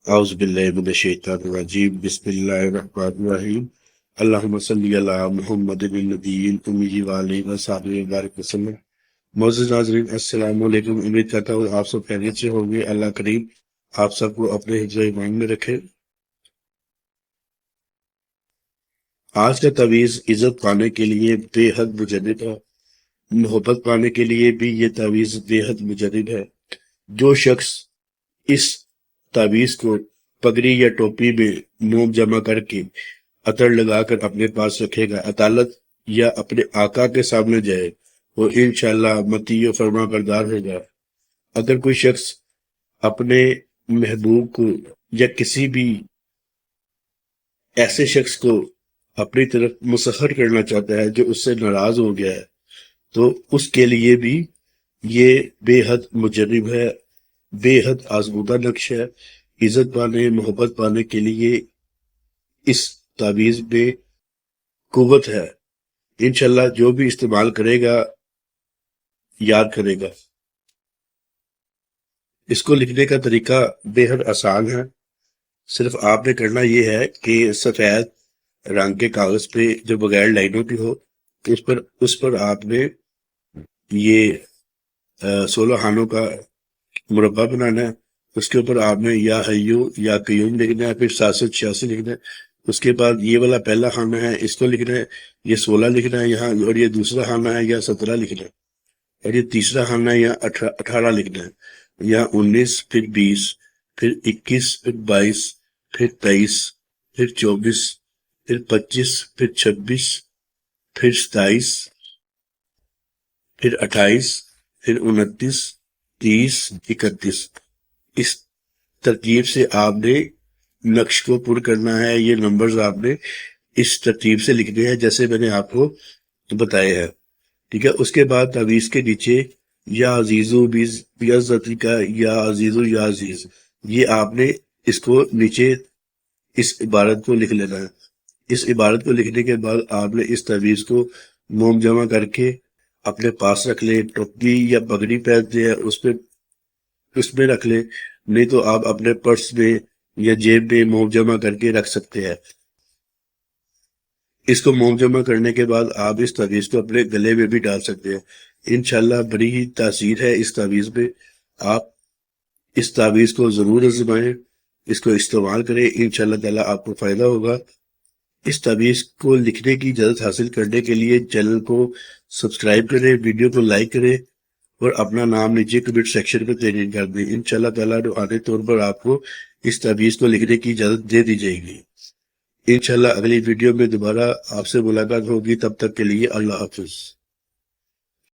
اعوذ باللہ من الشیطان الرجیم بسم اللہ الرحمن الرحیم اللہم صلی علی محمد النبی الامی وعلیہ وصحبہ وبارک وسلم۔ معزز ناظرین السلام علیکم، امید کرتا ہوں آپ سب خیریت سے ہوں گے۔ اللہ کریم آپ سب کو اپنے حفظ و ایمان میں رکھے۔ آج کا تعویذ عزت پانے کے لیے بے حد مجرب ہے، محبت پانے کے لیے بھی یہ تعویذ بے حد مجرب ہے۔ جو شخص اس تعویذ کو پگڑی یا ٹوپی میں موم جمع کر کے عطر لگا کر اپنے پاس رکھے گا، عدالت یا اپنے آقا کے سامنے جائے، وہ انشاءاللہ مطیع و فرما بردار ہوگا۔ اگر کوئی شخص اپنے محبوب کو یا کسی بھی ایسے شخص کو اپنی طرف مسخر کرنا چاہتا ہے جو اس سے ناراض ہو گیا ہے، تو اس کے لیے بھی یہ بے حد مجرب ہے، بے حد آزمودہ نقش ہے۔ عزت پانے، محبت پانے کے لیے اس تعویذ میں قوت ہے۔ انشاءاللہ جو بھی استعمال کرے گا یاد کرے گا۔ اس کو لکھنے کا طریقہ بے حد آسان ہے۔ صرف آپ نے کرنا یہ ہے کہ سفید رنگ کے کاغذ پہ جو بغیر لائنوں کی ہو، اس پر آپ نے یہ 16 خانوں کا مربع بنانا ہے۔ اس کے اوپر آپ نے یا حیو یا قیوم لکھنا ہے، پھر 786 لکھنا ہے۔ اس کے بعد یہ والا پہلا خانہ ہے، اس کو لکھنا ہے، یہ 16 لکھنا ہے یہاں، اور یہ دوسرا خانہ ہے یا 17 لکھنا ہے، اور یہ تیسرا خانہ ہے یا 18 لکھنا ہے، یا 19، پھر 20، پھر 21، پھر 22، پھر 23، پھر 24، پھر 25، پھر 26، پھر 27، پھر 28، پھر 29، 30، 31۔ اس ترتیب سے آپ نے نقش کو پر کرنا ہے۔ یہ نمبرز آپ نے اس ترتیب سے لکھنے ہیں جیسے میں نے آپ کو بتایا ہے، ٹھیک ہے۔ اس کے بعد تعویذ کے نیچے یا عزیزو بعزتی کا یا عزیزو یا عزیز، یہ آپ نے اس کو نیچے اس عبارت کو لکھ لینا ہے۔ اس عبارت کو لکھنے کے بعد آپ نے اس تعویذ کو موم جمع کر کے اپنے پاس رکھ لیں، ٹوپی یا پگڑی پہنتے ہیں اس میں رکھ لیں، نہیں تو آپ اپنے پرس میں یا جیب میں موم جمع کر کے رکھ سکتے ہیں۔ اس کو موم جمع کرنے کے بعد آپ اس تعویذ کو اپنے گلے میں بھی ڈال سکتے ہیں۔ انشاءاللہ بڑی ہی تاثیر ہے اس تعویذ میں۔ آپ اس تعویذ کو ضرور آزمائیں، اس کو استعمال کریں، انشاءاللہ تعالیٰ آپ کو فائدہ ہوگا۔ اس تعویذ کو لکھنے کی اجازت حاصل کرنے کے لیے چینل کو سبسکرائب کریں، ویڈیو کو لائک کریں، اور اپنا نام نیچے کمنٹ سیکشن میں تحریر کر دیں۔ انشاءاللہ تعالیٰ روحانی طور پر آپ کو اس تعویذ کو لکھنے کی اجازت دے دی جائے گی۔ انشاءاللہ اگلی ویڈیو میں دوبارہ آپ سے ملاقات ہوگی، تب تک کے لیے اللہ حافظ۔